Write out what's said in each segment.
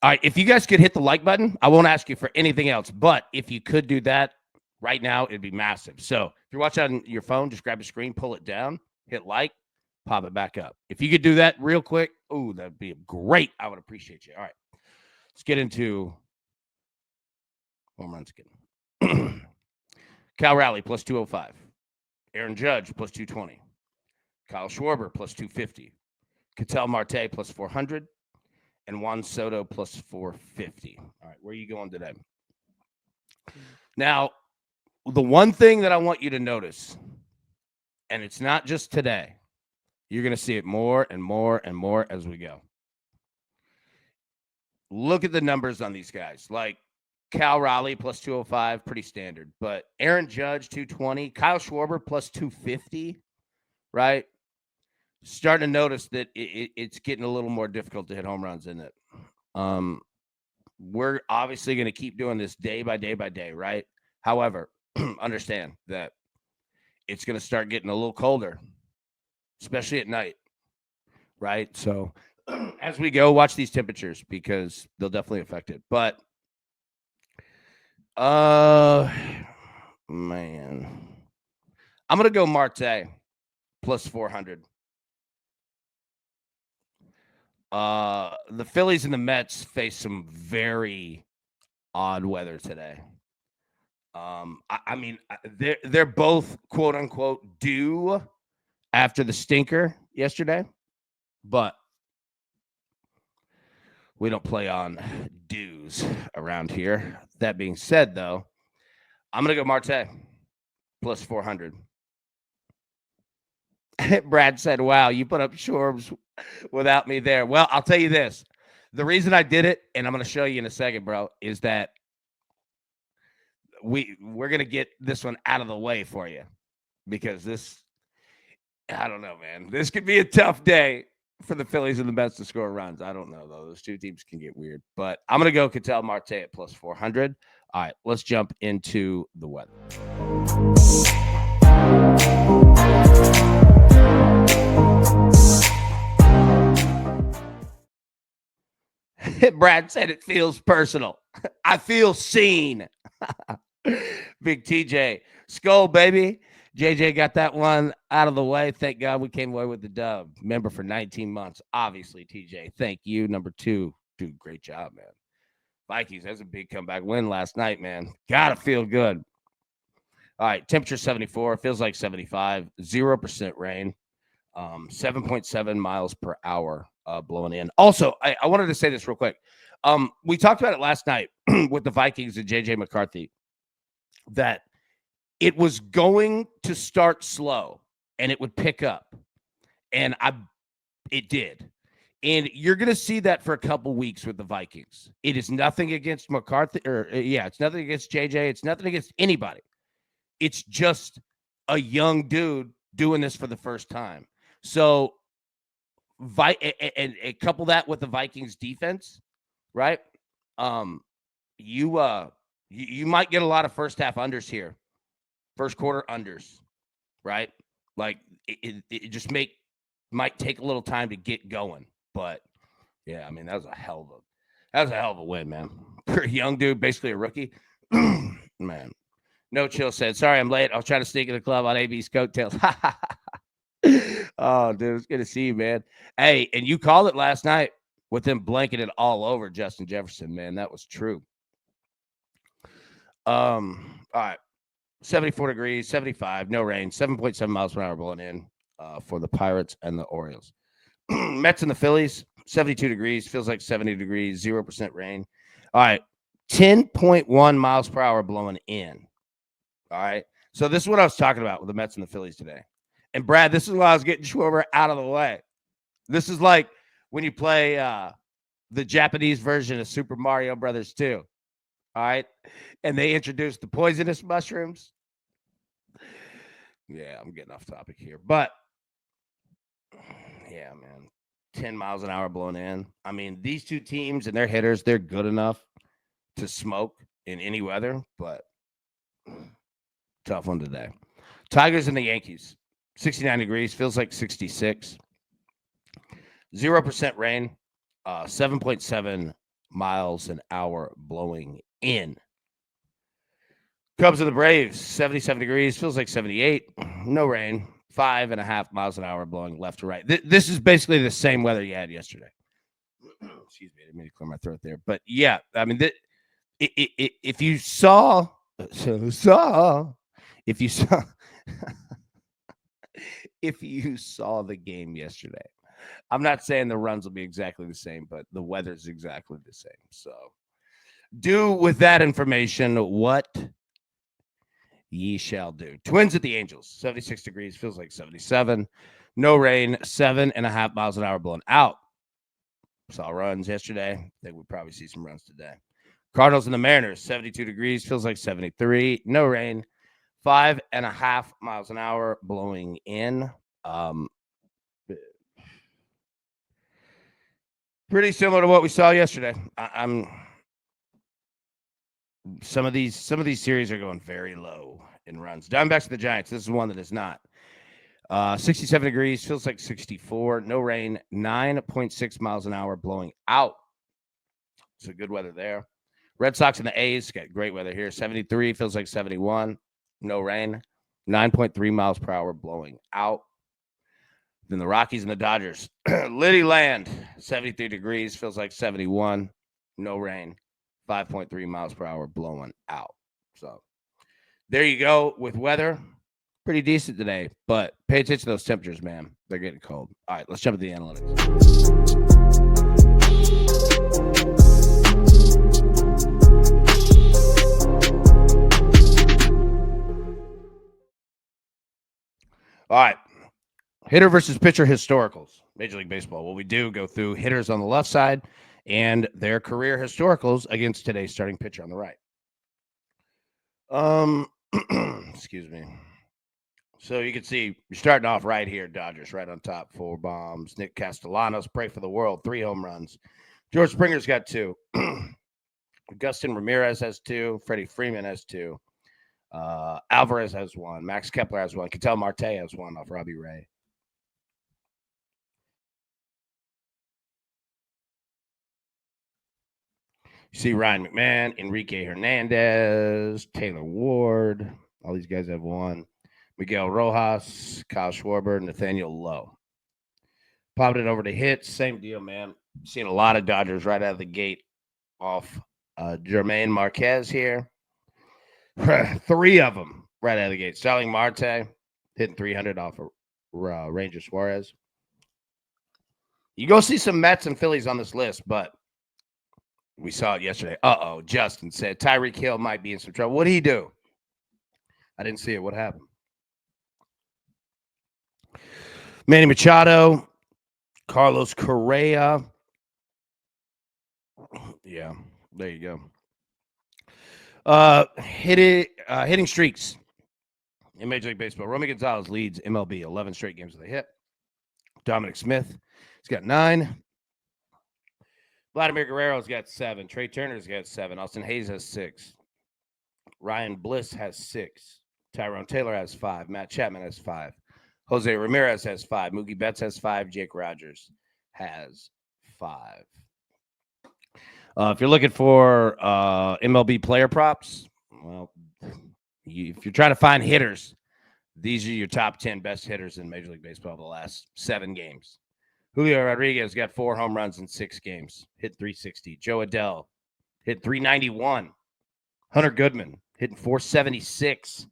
All right, if you guys could hit the like button, I won't ask you for anything else. But if you could do that right now, it'd be massive. So if you're watching on your phone, just grab the screen, pull it down, hit like, pop it back up. If you could do that real quick, ooh, that'd be great. I would appreciate you. All right, let's get into home runs again. Cal Raleigh plus 205. Aaron Judge plus 220. Kyle Schwarber plus 250. Ketel Marte plus 400. And Juan Soto plus 450. All right, where are you going today? Now, the one thing that I want you to notice, and it's not just today, you're going to see it more and more and more as we go. Look at the numbers on these guys. Like Cal Raleigh plus 205, pretty standard. But Aaron Judge, 220. Kyle Schwarber plus 250, right? Starting to notice that it's getting a little more difficult to hit home runs, isn't it? We're obviously going to keep doing this day by day, right? However, understand that it's going to start getting a little colder, especially at night, right? So as we go, watch these temperatures because they'll definitely affect it. But, man, I'm going to go Marte plus 400. The Phillies and the Mets face some very odd weather today. I mean, they're both quote unquote due after the stinker yesterday, but we don't play on dues around here. That being said, though, I'm gonna go Marte plus 400. Brad said, "Wow, you put up Shorbs without me there." Well, I'll tell you this. The reason I did it, and I'm going to show you in a second, bro, is that we're going to get this one out of the way for you because this, I don't know, man. This could be a tough day for the Phillies and the Mets to score runs. I don't know, though. Those two teams can get weird. But I'm going to go Ketel Marte at plus 400. All right, let's jump into the weather. Brad said it feels personal. I feel seen. Big TJ. Skull, baby. JJ got that one out of the way. Thank God we came away with the dub. Member for 19 months. Obviously, TJ. Thank you. Number 2. Dude, great job, man. Vikings, that's a big comeback win last night, man. Gotta feel good. All right, temperature 74. Feels like 75. 0% rain. 7.7 miles per hour blowing in. Also, I wanted to say this real quick. We talked about it last night with the Vikings and JJ McCarthy, that it was going to start slow and it would pick up. And it did. And you're going to see that for a couple weeks with the Vikings. It is nothing against McCarthy, it's nothing against JJ. It's nothing against anybody. It's just a young dude doing this for the first time. So, and couple that with the Vikings defense, right? You might get a lot of first half unders here, first quarter unders, right? Like it just might take a little time to get going, but yeah, I mean that was a hell of a win, man. For a young dude, basically a rookie, man. No Chill said, "Sorry, I'm late. I was trying to sneak in the club on AB's coattails." Oh, dude, it's good to see you, man. Hey, and you called it last night with them blanketed all over Justin Jefferson, man. That was true. All right. 74 degrees, 75, no rain, 7.7 miles per hour blowing in for the Pirates and the Orioles. Mets and the Phillies, 72 degrees, feels like 70 degrees, 0% rain. All right. 10.1 miles per hour blowing in. All right. So this is what I was talking about with the Mets and the Phillies today. And Brad, this is why I was getting Schwarber out of the way. This is like when you play the Japanese version of Super Mario Brothers 2. All right. And they introduced the poisonous mushrooms. Yeah, I'm getting off topic here. But yeah, man. 10 miles an hour blown in. I mean, these two teams and their hitters, they're good enough to smoke in any weather, but tough one today. Tigers and the Yankees. 69 degrees, feels like 66. 0% rain, 7.7 miles an hour blowing in. Cubs and the Braves, 77 degrees, feels like 78. No rain, 5.5 miles an hour blowing left to right. This is basically the same weather you had yesterday. Excuse me, I didn't mean to clear my throat there. But yeah, I mean, if you saw, if you saw, if you saw the game yesterday, I'm not saying the runs will be exactly the same, but the weather's exactly the same. So do with that information what ye shall do. Twins at the Angels, 76 degrees, feels like 77. No rain, 7.5 miles an hour blowing out. Saw runs yesterday. I think we'll probably see some runs today. Cardinals and the Mariners, 72 degrees, feels like 73. No rain, 5.5 miles an hour blowing in. Pretty similar to what we saw yesterday. Some of these series are going very low in runs. Diamondbacks to the Giants. This is one that is not. 67 degrees, feels like 64. No rain, 9.6 miles an hour blowing out. So good weather there. Red Sox and the A's got great weather here. 73, feels like 71. No rain, 9.3 miles per hour blowing out. Then the Rockies and the Dodgers. Liddy Land, 73 degrees, feels like 71. No rain, 5.3 miles per hour blowing out. So there you go with weather. Pretty decent today, but pay attention to those temperatures, man. They're getting cold. All right, let's jump into the analytics. All right. Hitter versus pitcher historicals. Major League Baseball. What we do, go through hitters on the left side and their career historicals against today's starting pitcher on the right. Excuse me. So you can see you're starting off right here. Dodgers right on top, 4 bombs. Nick Castellanos, pray for the world, 3 home runs. George Springer's got 2. Augustin Ramirez has 2. Freddie Freeman has 2. Alvarez has 1. Max Kepler has 1. Ketel Marte has 1 off Robbie Ray. You see Ryan McMahon, Enrique Hernandez, Taylor Ward. All these guys have 1. Miguel Rojas, Kyle Schwarber, Nathaniel Lowe. Popped it over to hits. Same deal, man. Seen a lot of Dodgers right out of the gate off Jermaine Marquez here. 3 of them right out of the gate. Starling Marte hitting 300 off of Ranger Suarez. You go see some Mets and Phillies on this list, but we saw it yesterday. Justin said Tyreek Hill might be in some trouble. What did he do? I didn't see it. What happened? Manny Machado, Carlos Correa. Yeah, there you go. Hitting streaks in Major League Baseball. Romy Gonzalez leads MLB, 11 straight games with a hit. Dominic Smith, he's got 9. Vladimir Guerrero's got 7. Trey Turner's got 7. Austin Hayes has 6. Ryan Bliss has 6. Tyrone Taylor has 5. Matt Chapman has 5. Jose Ramirez has 5. Mookie Betts has 5. Jake Rogers has 5. If you're looking for MLB player props, well, if you're trying to find hitters, these are your top 10 best hitters in Major League Baseball the last 7 games. Julio Rodriguez got 4 home runs in 6 games, hit 360. Joe Adell hit 391. Hunter Goodman hitting 476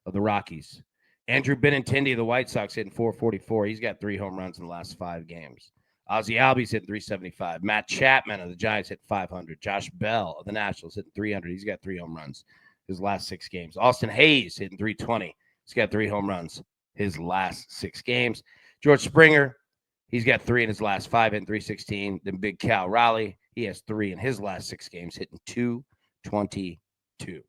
of the Rockies. Andrew Benintendi of the White Sox hitting 444. He's got 3 home runs in the last 5 games. Ozzie Albies hitting 375. Matt Chapman of the Giants hit 500. Josh Bell of the Nationals hitting 300. He's got 3 home runs his last 6 games. Austin Hayes hitting 320. He's got 3 home runs his last 6 games. George Springer, he's got 3 in his last 5, hitting 316. Then Big Cal Raleigh, he has 3 in his last 6 games, hitting 222.